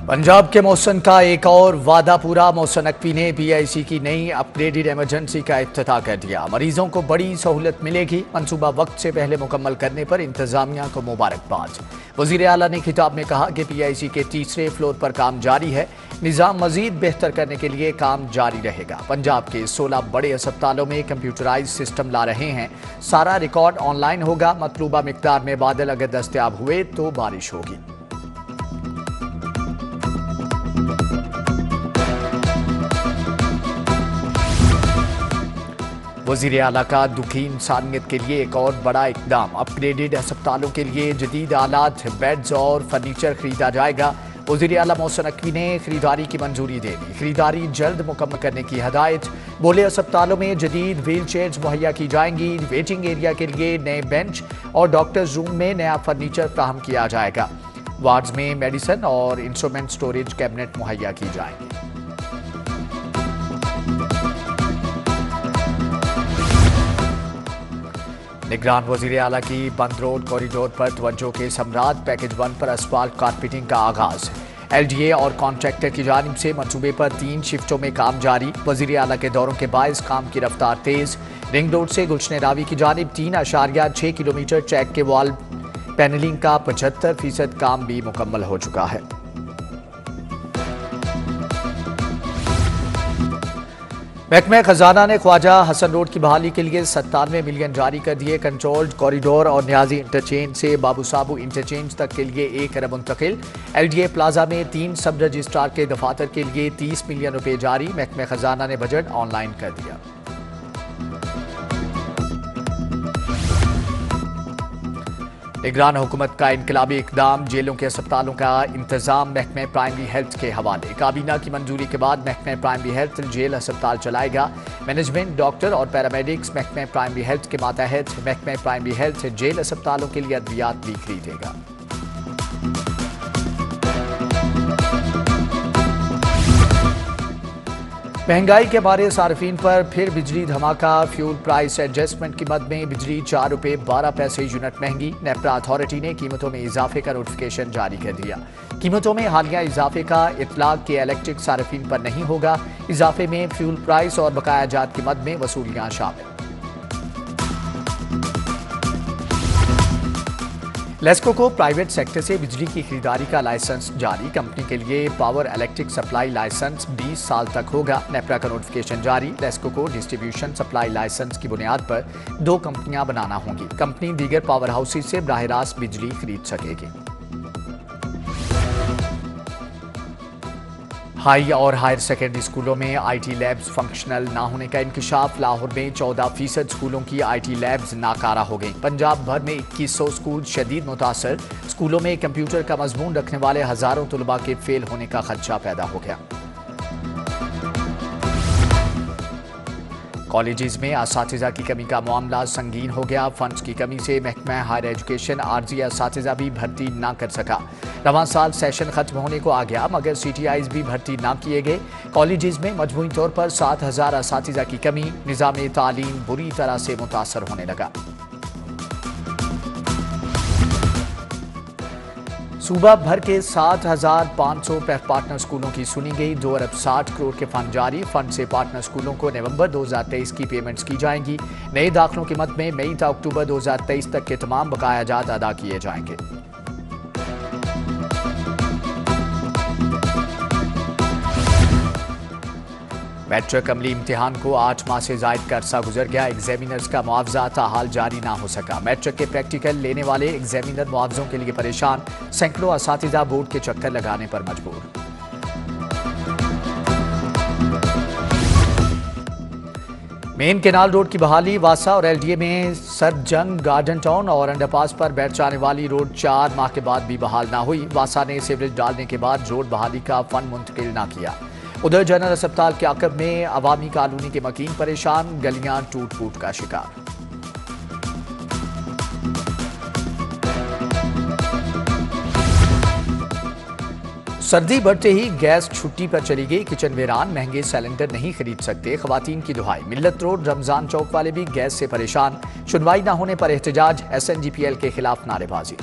पंजाब के मौसम का एक और वादा पूरा। मौसम नकवी ने PIC की नई अपग्रेडेड इमरजेंसी का इफ्तिताह कर दिया। मरीजों को बड़ी सहूलत मिलेगी। मंसूबा वक्त से पहले मुकम्मल करने पर इंतजामिया को मुबारकबाद। वजीर आला ने खिताब में कहा कि PIC के तीसरे फ्लोर पर काम जारी है। निज़ाम मजीद बेहतर करने के लिए काम जारी रहेगा। पंजाब के 16 बड़े अस्पतालों में कंप्यूटराइज सिस्टम ला रहे हैं। सारा रिकॉर्ड ऑनलाइन होगा। मतलूबा मिकदार में बादल अगर दस्तयाब हुए तो बारिश होगी। वज़ीर आला का दुखी इंसानियत के लिए एक और बड़ा इकदाम। अपग्रेडेड अस्पतालों के लिए जदीद आलात, बेड्स और फर्नीचर खरीदा जाएगा। वज़ीर आला मौसम नकवी ने खरीदारी की मंजूरी दे दी। खरीदारी जल्द मुकम्मल करने की हदायत। बोले अस्पतालों में जदीद व्हील चेयर्स मुहैया की जाएंगी। वेटिंग एरिया के लिए नए बेंच और डॉक्टर्स रूम में नया फर्नीचर फ्राहम किया जाएगा। वार्ड्स में मेडिसिन और इंस्ट्रूमेंट स्टोरेज कैबिनेट मुहैया की जाएंगी। निगरान वज़ीर आला की बंद रोड कॉरिडोर पर तवज्जो के समरात। पैकेज 1 पर असफाल्ट कारपेटिंग का आगाज। LDA और कॉन्ट्रैक्टर की जानिब से मंसूबे पर 3 शिफ्टों में काम जारी। वज़ीर आला के दौरों के बायस काम की रफ्तार तेज। रिंग रोड से गुलशन रावी की जानिब 3.6 किलोमीटर ट्रैक के वॉल पैनलिंग का 75% काम भी मुकम्मल हो चुका है। महकमा खजाना ने ख्वाजा हसन रोड की बहाली के लिए 97 मिलियन जारी कर दिए। कंट्रोल्ड कॉरिडोर और न्याजी इंटरचेंज से बाबू साबू इंटरचेंज तक के लिए 1 अरब मुंतकिल। LDA प्लाजा में 3 सब रजिस्ट्रार के दफातर के लिए 30 मिलियन रुपए जारी। महकमा खजाना ने बजट ऑनलाइन कर दिया। निगरान हुकूमत का इनकलाबी इकदाम। जेलों के अस्पतालों का इंतजाम महकमे प्राइमरी हेल्थ के हवाले। काबीना की मंजूरी के बाद महकमे प्राइमरी हेल्थ जेल अस्पताल चलाएगा। मैनेजमेंट, डॉक्टर और पैरामेडिक्स महकमे प्राइमरी हेल्थ के मातहत महकमे प्राइमरी हेल्थ जेल अस्पतालों के लिए अद्वियात भी खरीदेगा। महंगाई के बारे सार्फिन पर फिर बिजली धमाका। फ्यूल प्राइस एडजस्टमेंट की मद में बिजली 4 रुपये 12 पैसे यूनिट महंगी। नेपरा अथॉरिटी ने कीमतों में इजाफे का नोटिफिकेशन जारी कर दिया। कीमतों में हालिया इजाफे का इतलाक के इलेक्ट्रिक सार्फिन पर नहीं होगा। इजाफे में फ्यूल प्राइस और बकाया जात की मद में वसूलियां शामिल। लेस्को को प्राइवेट सेक्टर से बिजली की खरीदारी का लाइसेंस जारी। कंपनी के लिए पावर इलेक्ट्रिक सप्लाई लाइसेंस 20 साल तक होगा। नेपरा का नोटिफिकेशन जारी। लेस्को को डिस्ट्रीब्यूशन सप्लाई लाइसेंस की बुनियाद पर 2 कंपनियां बनाना होंगी। कंपनी दीगर पावर हाउसेज से बराह रास्त बिजली खरीद सकेगी। हाई और हायर सेकेंडरी स्कूलों में IT लैब्स फंक्शनल ना होने का इंकशाफ। लाहौर में 14% स्कूलों की IT लैब्स नाकारा हो गई। पंजाब भर में 2100 स्कूल शदीद मुतासर। स्कूलों में कंप्यूटर का मजमून रखने वाले हजारों तलबा के फेल होने का खदशा पैदा हो गया। कॉलेजेस में असातिज़ा की कमी का मामला संगीन हो गया। फंड्स की कमी से महकमा हायर एजुकेशन आर्जी असातिज़ा भी भर्ती ना कर सका। रवां साल सेशन खत्म होने को आ गया मगर CTIs भी भर्ती ना किए गए। कॉलेजेस में मजमूई तौर पर 7000 असातिज़ा की कमी। निज़ाम तालीम बुरी तरह से मुतासर होने लगा। सूबा भर के 7500 पार्टनर स्कूलों की सुनी गई। 2 अरब 60 करोड़ के फंड जारी। फंड से पार्टनर स्कूलों को नवंबर 2023 की पेमेंट्स की जाएंगी। नए दाखिलों की मद में मई ta अक्टूबर 2023 तक के तमाम बकाया जात अदा किए जाएंगे। मैट्रिक अमली इम्तिहान को 8 माह से जायद का अरसा गुजर गया। एग्जामिनर्स का मुआवजा ताहाल जारी ना हो सका। मैट्रिक के प्रैक्टिकल लेने वाले एग्जामिनर मुआवजों के लिए परेशान। सैकड़ों असातिज़ा बोर्ड के चक्कर लगाने पर मजबूर। मेन केनाल रोड की बहाली। वासा और LDA में सरजंग, गार्डन टाउन और अंडरपास पर बैठ जाने वाली रोड 4 माह के बाद भी बहाल ना हुई। वासा ने सीवरेज डालने के बाद रोड बहाली का फंड मुंतकिल ना किया। उधर जनरल अस्पताल के आकब में अवामी कॉलोनी के मकीन परेशान। गलियां टूट फूट का शिकार। सर्दी बढ़ते ही गैस छुट्टी पर चली गई। किचन वेरान महंगे सिलेंडर नहीं खरीद सकते। खवातीन की दुहाई। मिल्लत रोड रमजान चौक वाले भी गैस से परेशान। सुनवाई न होने पर एहतजाज। SNGPL के खिलाफ नारेबाजी।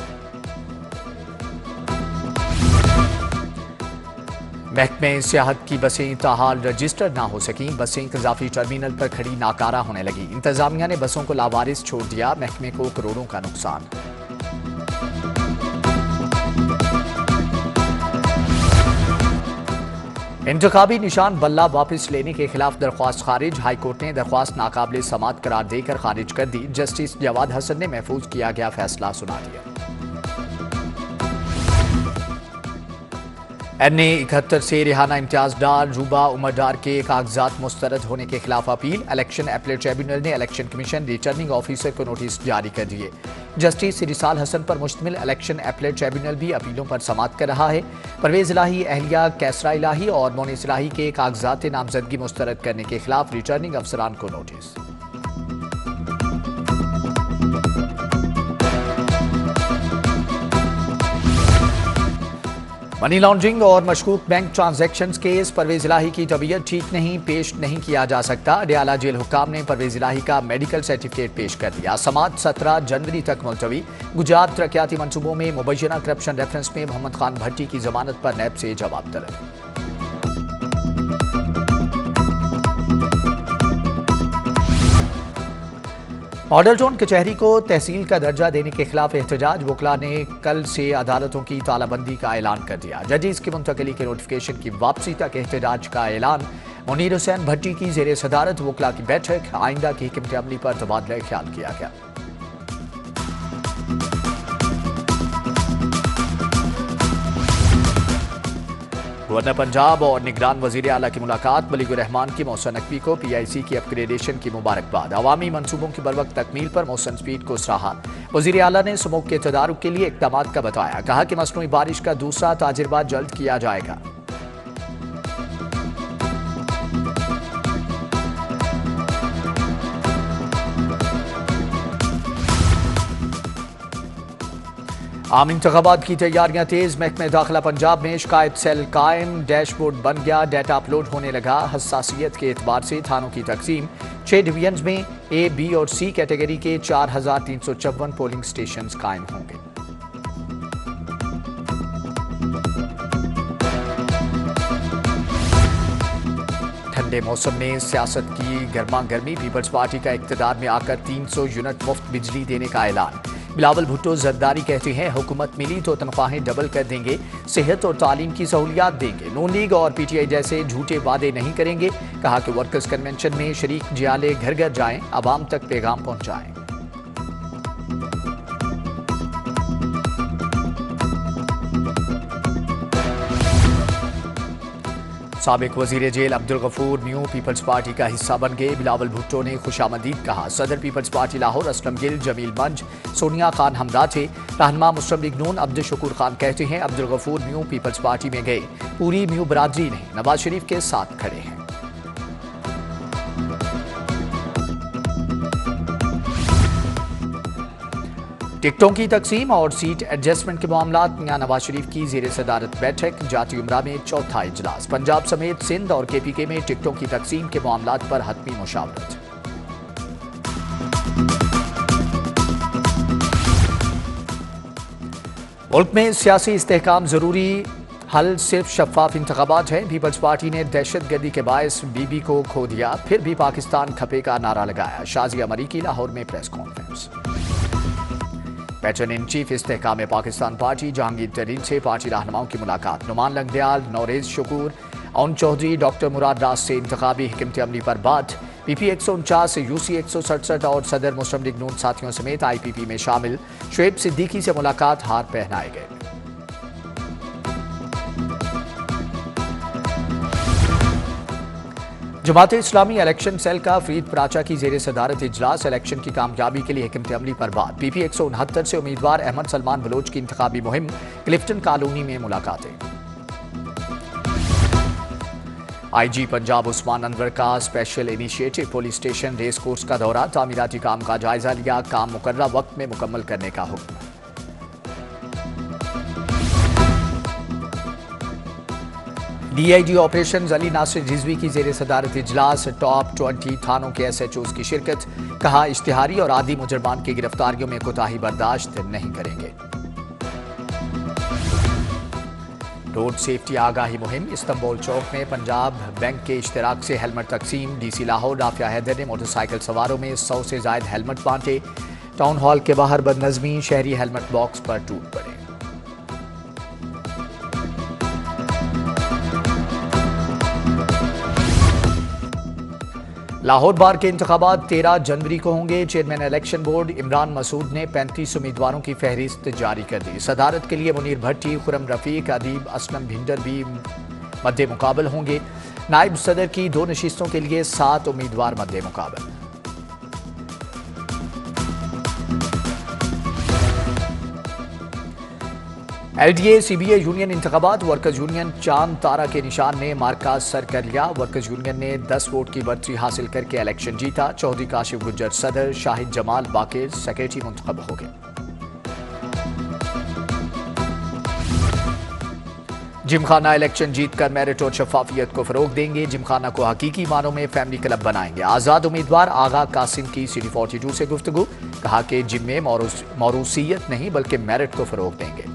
महकमे सियाहत की बसें ताहाल रजिस्टर ना हो सकीं, बसें इजाफी टर्मिनल पर खड़ी नाकारा होने लगी। इंतजामिया ने बसों को लावारिस छोड़ दिया, महकमे को करोड़ों का नुकसान। इंतखाबी निशान बल्ला वापस लेने के खिलाफ दरख्वास्त खारिज, हाईकोर्ट ने दरख्वास्त नाकाबिले समात करार देकर खारिज कर दी। जस्टिस जवाद हसन ने महफूज किया गया फैसला सुना दिया। NA 71 से रिहाना इम्तियाज डार, रूबा उमर डार के कागजात मुस्तरद होने के खिलाफ अपील। इलेक्शन अपीलेट ट्रिब्यूनल ने इलेक्शन कमीशन रिटर्निंग ऑफिसर को नोटिस जारी कर दिए। जस्टिस रिसाल हसन पर मुश्तमिल इलेक्शन अपीलेट ट्रिब्यूनल भी अपीलों पर समाअत कर रहा है। परवेज इलाही, अहलिया कैसरा इलाही और मोनिस इलाही के कागजात नामजदगी मुस्तरद करने के खिलाफ रिटर्निंग अफसरान को नोटिस। मनी लॉन्ड्रिंग और मशकूक बैंक ट्रांजैक्शंस केस, परवेज इलाही की तबीयत ठीक नहीं, पेश नहीं किया जा सकता। अडयाला जेल हुक्काम ने परवेज इलाही का मेडिकल सर्टिफिकेट पेश कर दिया। समाअत 17 जनवरी तक मुलतवी। गुजरात तरक्याती मनसूबों में मुबैना करप्शन रेफरेंस में मोहम्मद खान भट्टी की जमानत पर नैब से जवाब तलब। मॉडल टाउन कचहरी को तहसील का दर्जा देने के खिलाफ एहतजाज, वकला ने कल से अदालतों की तालाबंदी का ऐलान कर दिया। जजेस की मुंतकली के नोटिफिकेशन की वापसी तक एहतजाज का ऐलान। मुनीर हुसैन भट्टी की जेर सदारत वकला की बैठक, आइंदा की हिकमत अमली पर तबादला ख्याल किया गया। गवर्नर पंजाब और निगरान वजीर आला की मुलाकात, मलिकुर रहमान की मोहसन नकवी को PIC की अपग्रेडेशन की मुबारकबाद। अवामी मनसूबों की बरवक्त तकमील पर मोहसन स्पीड को सराहा। वजीर आला ने स्मोक के तदारुक के लिए इक़दामात का बताया, कहा कि मसनूई बारिश का दूसरा ताजिरबा जल्द किया जाएगा। आम इंतखाबात की तैयारियां तेज, महकमे दाखिला पंजाब में शिकायत सेल कायम, डैशबोर्ड बन गया, डाटा अपलोड होने लगा। हसासियत के एतबार से थानों की तकसीम, 6 डिवीजन में A, B और C कैटेगरी के 4354 पोलिंग स्टेशन कायम होंगे। ठंडे मौसम में सियासत की गर्मा गर्मी, पीपल्स पार्टी का इक़्तिदार में आकर 300 यूनिट मुफ्त बिजली देने का ऐलान। बिलावल भुट्टो जरदारी कहते हैं, हुकूमत मिली तो तनख्वाहें डबल कर देंगे, सेहत और तालीम की सहूलियात देंगे। नून लीग और PTI जैसे झूठे वादे नहीं करेंगे। कहा कि वर्कर्स कन्वेंशन में शरीक जियाले घर घर जाएं, आवाम तक पैगाम पहुंचाएं। साबिक वजीर जेल Abdul Ghafoor New People's Party का हिस्सा बन गए। बिलावल भुट्टो ने खुशामदीद कहा। सदर पीपल्स पार्टी लाहौर असलम गिल, जमील मंज, सोनिया खान हमरा थे। रहनुमा मुस्लिम लीग नून अब्दुल शकूर खान कहते हैं, Abdul Ghafoor New People's Party में गए, पूरी न्यू बरादरी ने नवाज शरीफ के साथ खड़े हैं। टिकटों की तकसीम और सीट एडजस्टमेंट के मामलात, मियां नवाज शरीफ की जेर सदारत बैठक। जाती उमरा में चौथा इजलास। पंजाब समेत सिंध और KPK में टिकटों की तकसीम के मामलात पर हतमी मुशावरत। मुल्क में सियासी इस्तेहकाम जरूरी, हल सिर्फ शफाफ इंतखाबात है। पीपल्स पार्टी ने दहशतगर्दी के बायस बीबी को खो दिया, फिर भी पाकिस्तान खपे का नारा लगाया। शाजिया मरीकी लाहौर में press conference. Patron in chief Istehkam Pakistan party, Jahangir Tareen से पार्टी रहनुमाओं की मुलाकात। नुमान लंगदयाल, नौरेज शकूर, औन चौधरी, डॉक्टर मुराद राज से इंतखाबी हिकमत अमली पर बात। PP 149, UC 167 और सदर मुस्लिम लीग नून साथियों समेत IPP में शामिल। शुएब सिद्दीकी से मुलाकात, हार पहनाए गए। जमात इस्लामी इलेक्शन सेल का फरीद पराचा की जेर सदारत इजलास। इलेक्शन की कामयाबी के लिए हिकमत अमली पर बात। PP 169 से उम्मीदवार अहमद सलमान बलोच की इंतखाबी मुहिम। क्लिफ्टन कॉलोनी में मुलाकातें। IG पंजाब उस्मान अनवर का special initiative, police station race course का दौरा, तामीराती काम का जायजा लिया, काम मुकर्रर वक्त में मुकम्मल करने का हुक्म। DIG ऑपरेशन अली नासिर रिजवी की जेर सदारत इजलास। टॉप 20 थानों के SHOs की शिरकत। कहा, इश्तिहारी और आदि मुजरमान की गिरफ्तारियों में कोताही बर्दाश्त नहीं करेंगे। रोड सेफ्टी आगाही मुहिम। इस्तांबुल चौक में पंजाब बैंक के इश्तराक से हेलमेट तकसीम। डीसी लाहौर राफिया हैदर ने मोटरसाइकिल सवारों में 100 से ज्यादा हेलमेट बांटे। टाउन हॉल के बाहर बदनज़मी, शहरी हेलमेट बॉक्स पर टूट पड़े। लाहौर बार के इंतखाबात 13 जनवरी को होंगे। Chairman election board Imran Masood ने 35 उम्मीदवारों की फहरिस्त जारी कर दी। सदारत के लिए मुनीर भट्टी, खुरम रफीक, अदीब असलम भिंडर भी मद्दे मुकाबल होंगे। नायब सदर की 2 नशिस्तों के लिए 7 उम्मीदवार मद्दे मुकाबल। LDA CBA यूनियन इंतखाबात। वर्कर्स यूनियन चांद तारा के निशान ने मार्का सर कर लिया। वर्कर्स यूनियन ने 10 वोट की बढ़तरी हासिल करके इलेक्शन जीता। चौधरी काशिफ गुज्जर सदर, शाहिद जमाल बाकिर सेक्रेटरी मुंतखब हो गए। जिमखाना इलेक्शन जीतकर मेरिट और शफाफियत को फरोग देंगे। जिमखाना को हकीकी मानों में फैमिली क्लब बनाएंगे। आजाद उम्मीदवार आगा कासिम की City 42 से गुफ्तगू। कहा कि जिम में मौरूसियत नहीं बल्कि मेरिट को फरोग देंगे।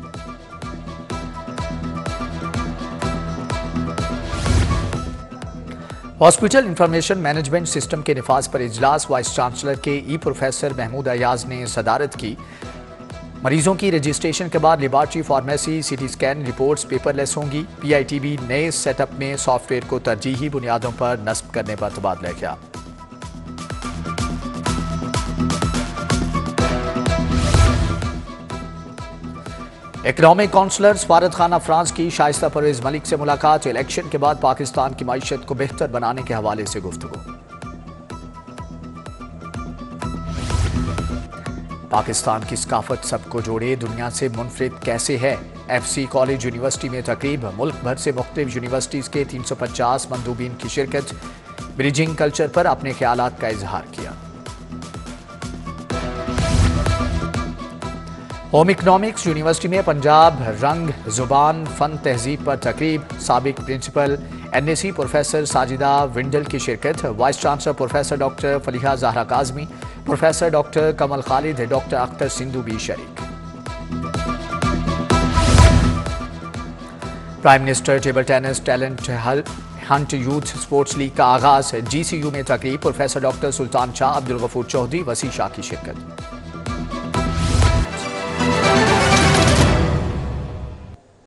हॉस्पिटल इंफॉर्मेशन मैनेजमेंट सिस्टम के निफाज पर इजलास। वाइस चांसलर के प्रोफेसर महमूद अयाज ने सदारत की। मरीजों की रजिस्ट्रेशन के बाद laboratory, pharmacy, CT scan reports paperless होंगी। PITB नए सेटअप में सॉफ्टवेयर को तरजीही बुनियादों पर नस्ब करने पर तबादला किया। इकनॉमिक काउंसलर सफारत खाना फ्रांस की शाइस्ता परवेज मलिक से मुलाकात। इलेक्शन के बाद पाकिस्तान की मईशत को बेहतर बनाने के हवाले से गुफ्तगू। पाकिस्तान की सकाफत सबको जोड़े, दुनिया से मुनफरिद कैसे है। FC कॉलेज यूनिवर्सिटी में तकरीब। मुल्क भर से मुख्तलिफ यूनिवर्सिटीज के 350 मंदूबीन की शिरकत। ब्रिजिंग कल्चर पर अपने ख्यालात का इजहार किया। होम इकनॉमिक्स यूनिवर्सिटी में पंजाब रंग जुबान फन तहजीब पर तकरीब। साबिक principal NAC professor Sajida Vandal की शिरकत। Vice chancellor professor doctor Faliha Zahra Kazmi, professor doctor Kamal Khalid, doctor Akhtar Sindhu भी शरीक। Prime minister table tennis talent hunt youth sports league का आगाज। GCU में तकरीब। प्रोफेसर डॉक्टर सुल्तान शाह, अब्दुल गफूर चौधरी, वसी शाह की शिरकत।